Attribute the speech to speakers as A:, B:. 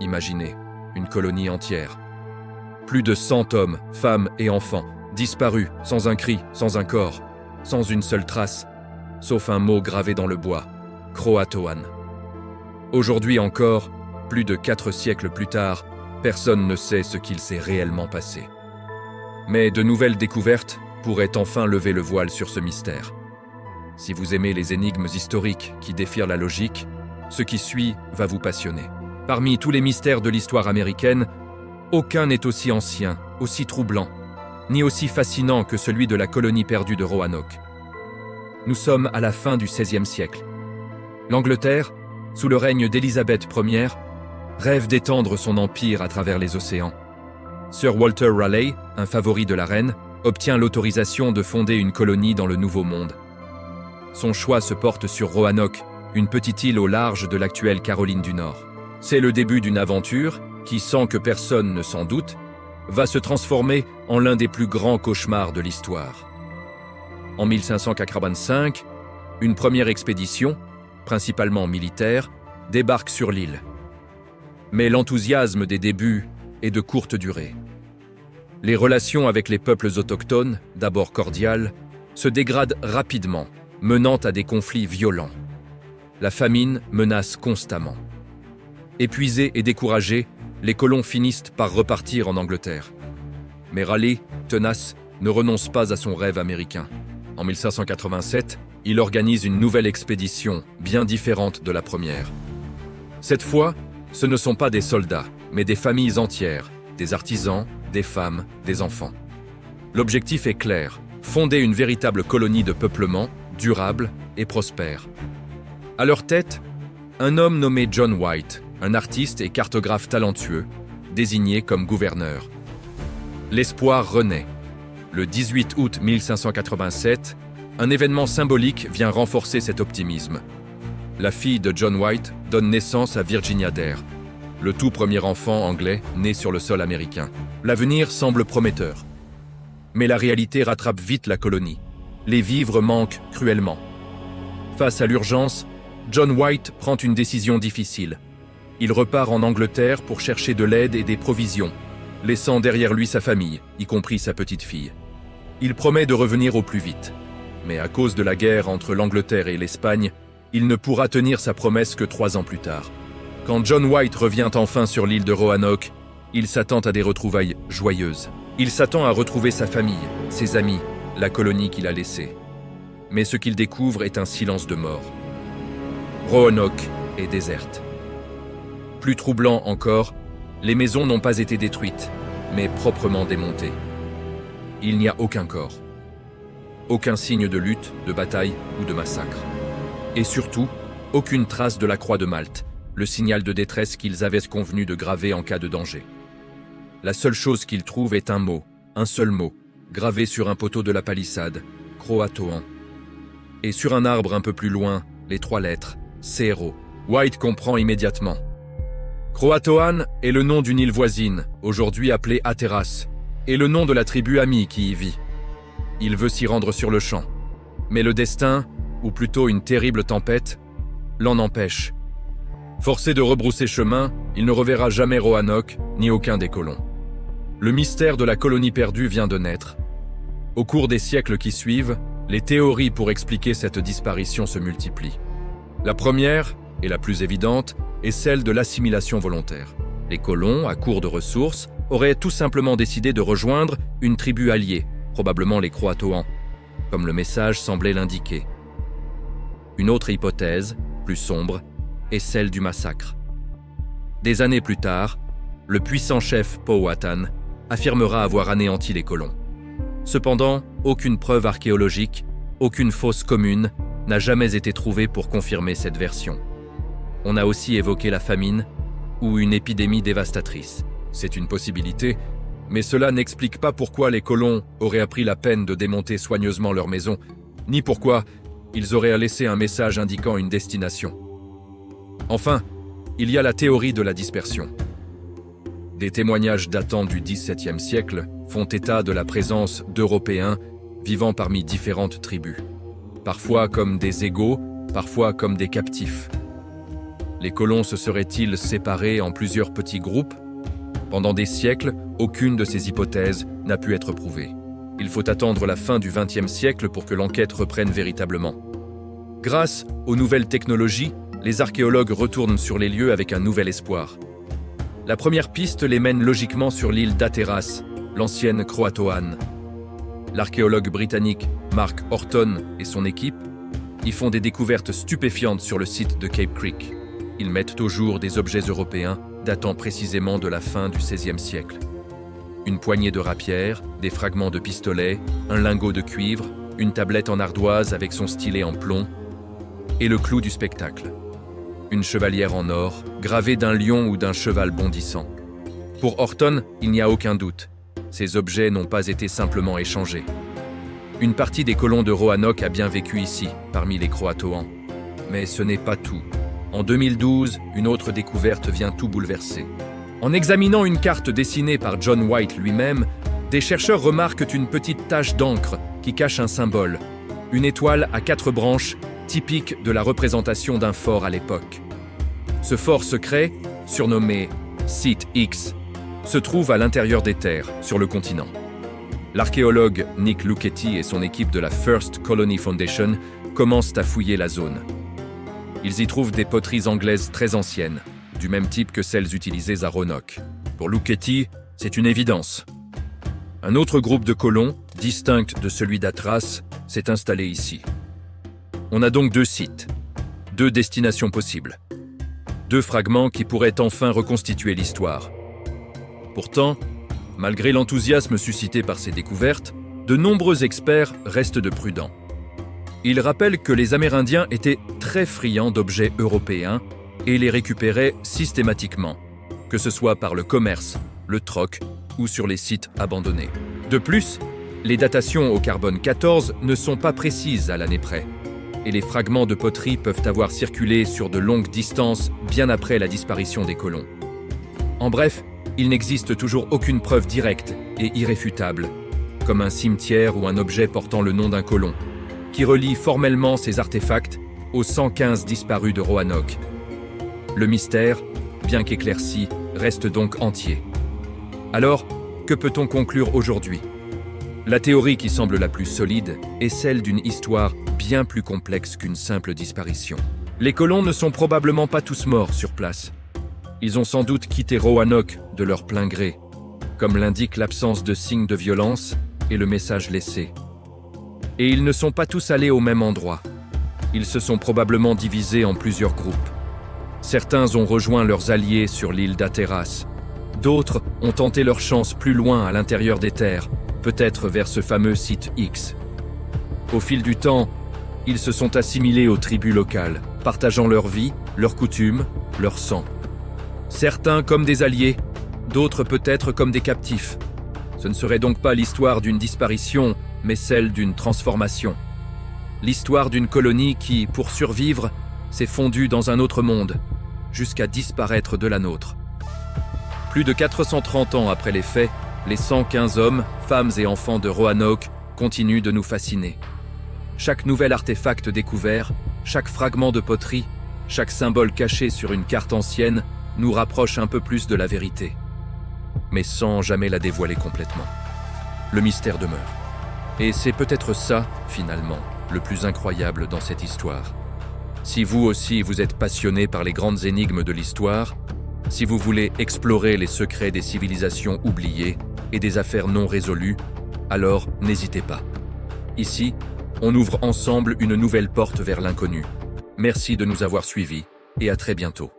A: Imaginez, une colonie entière. Plus de 100 hommes, femmes et enfants, disparus, sans un cri, sans un corps, sans une seule trace, sauf un mot gravé dans le bois, Croatoan. Aujourd'hui encore, plus de 4 siècles plus tard, personne ne sait ce qu'il s'est réellement passé. Mais de nouvelles découvertes pourraient enfin lever le voile sur ce mystère. Si vous aimez les énigmes historiques qui défient la logique, ce qui suit va vous passionner. Parmi tous les mystères de l'histoire américaine, aucun n'est aussi ancien, aussi troublant, ni aussi fascinant que celui de la colonie perdue de Roanoke. Nous sommes à la fin du XVIe siècle. L'Angleterre, sous le règne d'Élisabeth Ier, rêve d'étendre son empire à travers les océans. Sir Walter Raleigh, un favori de la reine, obtient l'autorisation de fonder une colonie dans le Nouveau Monde. Son choix se porte sur Roanoke, une petite île au large de l'actuelle Caroline du Nord. C'est le début d'une aventure qui, sans que personne ne s'en doute, va se transformer en l'un des plus grands cauchemars de l'histoire. En 1585, une première expédition, principalement militaire, débarque sur l'île. Mais l'enthousiasme des débuts est de courte durée. Les relations avec les peuples autochtones, d'abord cordiales, se dégradent rapidement, menant à des conflits violents. La famine menace constamment. Épuisés et découragés, les colons finissent par repartir en Angleterre. Mais Raleigh, tenace, ne renonce pas à son rêve américain. En 1587, il organise une nouvelle expédition, bien différente de la première. Cette fois, ce ne sont pas des soldats, mais des familles entières, des artisans, des femmes, des enfants. L'objectif est clair, fonder une véritable colonie de peuplement, durable et prospère. À leur tête, un homme nommé John White, un artiste et cartographe talentueux, désigné comme gouverneur. L'espoir renaît. Le 18 août 1587, un événement symbolique vient renforcer cet optimisme. La fille de John White donne naissance à Virginia Dare, le tout premier enfant anglais né sur le sol américain. L'avenir semble prometteur. Mais la réalité rattrape vite la colonie. Les vivres manquent cruellement. Face à l'urgence, John White prend une décision difficile. Il repart en Angleterre pour chercher de l'aide et des provisions, laissant derrière lui sa famille, y compris sa petite fille. Il promet de revenir au plus vite. Mais à cause de la guerre entre l'Angleterre et l'Espagne, il ne pourra tenir sa promesse que 3 ans plus tard. Quand John White revient enfin sur l'île de Roanoke, il s'attend à des retrouvailles joyeuses. Il s'attend à retrouver sa famille, ses amis, la colonie qu'il a laissée. Mais ce qu'il découvre est un silence de mort. Roanoke est déserte. Plus troublant encore, les maisons n'ont pas été détruites, mais proprement démontées. Il n'y a aucun corps. Aucun signe de lutte, de bataille ou de massacre. Et surtout, aucune trace de la croix de Malte, le signal de détresse qu'ils avaient convenu de graver en cas de danger. La seule chose qu'ils trouvent est un seul mot, gravé sur un poteau de la palissade, Croatoan. Et sur un arbre un peu plus loin, les 3 lettres, Cero. White comprend immédiatement. Croatoan est le nom d'une île voisine, aujourd'hui appelée Hatteras, et le nom de la tribu Ami qui y vit. Il veut s'y rendre sur le champ. Mais le destin, ou plutôt une terrible tempête, l'en empêche. Forcé de rebrousser chemin, il ne reverra jamais Roanoke, ni aucun des colons. Le mystère de la colonie perdue vient de naître. Au cours des siècles qui suivent, les théories pour expliquer cette disparition se multiplient. La première, et la plus évidente, est celle de l'assimilation volontaire. Les colons, à court de ressources, auraient tout simplement décidé de rejoindre une tribu alliée, probablement les Croatoans, comme le message semblait l'indiquer. Une autre hypothèse, plus sombre, est celle du massacre. Des années plus tard, le puissant chef Powhatan affirmera avoir anéanti les colons. Cependant, aucune preuve archéologique, aucune fosse commune n'a jamais été trouvée pour confirmer cette version. On a aussi évoqué la famine ou une épidémie dévastatrice. C'est une possibilité, mais cela n'explique pas pourquoi les colons auraient pris la peine de démonter soigneusement leur maison, ni pourquoi ils auraient laissé un message indiquant une destination. Enfin, il y a la théorie de la dispersion. Des témoignages datant du XVIIe siècle font état de la présence d'Européens vivant parmi différentes tribus, parfois comme des égaux, parfois comme des captifs. Les colons se seraient-ils séparés en plusieurs petits groupes? Pendant des siècles, aucune de ces hypothèses n'a pu être prouvée. Il faut attendre la fin du XXe siècle pour que l'enquête reprenne véritablement. Grâce aux nouvelles technologies, les archéologues retournent sur les lieux avec un nouvel espoir. La première piste les mène logiquement sur l'île d'Hatteras, l'ancienne Croatoan. L'archéologue britannique Mark Horton et son équipe y font des découvertes stupéfiantes sur le site de Cape Creek. Ils mettent au jour des objets européens datant précisément de la fin du XVIe siècle. Une poignée de rapières, des fragments de pistolets, un lingot de cuivre, une tablette en ardoise avec son stylet en plomb, et le clou du spectacle. Une chevalière en or, gravée d'un lion ou d'un cheval bondissant. Pour Horton, il n'y a aucun doute. Ces objets n'ont pas été simplement échangés. Une partie des colons de Roanoke a bien vécu ici, parmi les Croatoans. Mais ce n'est pas tout. En 2012, une autre découverte vient tout bouleverser. En examinant une carte dessinée par John White lui-même, des chercheurs remarquent une petite tache d'encre qui cache un symbole, une étoile à 4 branches, typique de la représentation d'un fort à l'époque. Ce fort secret, surnommé Site X, se trouve à l'intérieur des terres, sur le continent. L'archéologue Nick Lucchetti et son équipe de la First Colony Foundation commencent à fouiller la zone. Ils y trouvent des poteries anglaises très anciennes, du même type que celles utilisées à Roanoke. Pour Lucchetti, c'est une évidence. Un autre groupe de colons, distinct de celui d'Hatteras, s'est installé ici. On a donc 2 sites, 2 destinations possibles, 2 fragments qui pourraient enfin reconstituer l'histoire. Pourtant, malgré l'enthousiasme suscité par ces découvertes, de nombreux experts restent de prudents. Ils rappellent que les Amérindiens étaient très friands d'objets européens et les récupéraient systématiquement, que ce soit par le commerce, le troc ou sur les sites abandonnés. De plus, les datations au carbone 14 ne sont pas précises à l'année près, et les fragments de poterie peuvent avoir circulé sur de longues distances bien après la disparition des colons. En bref, il n'existe toujours aucune preuve directe et irréfutable, comme un cimetière ou un objet portant le nom d'un colon, qui relie formellement ces artefacts aux 115 disparus de Roanoke. Le mystère, bien qu'éclairci, reste donc entier. Alors, que peut-on conclure aujourd'hui? La théorie qui semble la plus solide est celle d'une histoire bien plus complexe qu'une simple disparition. Les colons ne sont probablement pas tous morts sur place. Ils ont sans doute quitté Roanoke de leur plein gré, comme l'indique l'absence de signes de violence et le message laissé. Et ils ne sont pas tous allés au même endroit. Ils se sont probablement divisés en plusieurs groupes. Certains ont rejoint leurs alliés sur l'île d'Hatteras. D'autres ont tenté leur chance plus loin à l'intérieur des terres, peut-être vers ce fameux site X. Au fil du temps, ils se sont assimilés aux tribus locales, partageant leur vie, leurs coutumes, leur sang. Certains comme des alliés, d'autres peut-être comme des captifs. Ce ne serait donc pas l'histoire d'une disparition, mais celle d'une transformation. L'histoire d'une colonie qui, pour survivre, s'est fondue dans un autre monde, jusqu'à disparaître de la nôtre. Plus de 430 ans après les faits, les 115 hommes, femmes et enfants de Roanoke continuent de nous fasciner. Chaque nouvel artefact découvert, chaque fragment de poterie, chaque symbole caché sur une carte ancienne nous rapproche un peu plus de la vérité, mais sans jamais la dévoiler complètement. Le mystère demeure. Et c'est peut-être ça, finalement, le plus incroyable dans cette histoire. Si vous aussi vous êtes passionné par les grandes énigmes de l'histoire, si vous voulez explorer les secrets des civilisations oubliées et des affaires non résolues, alors n'hésitez pas. Ici, on ouvre ensemble une nouvelle porte vers l'inconnu. Merci de nous avoir suivis et à très bientôt.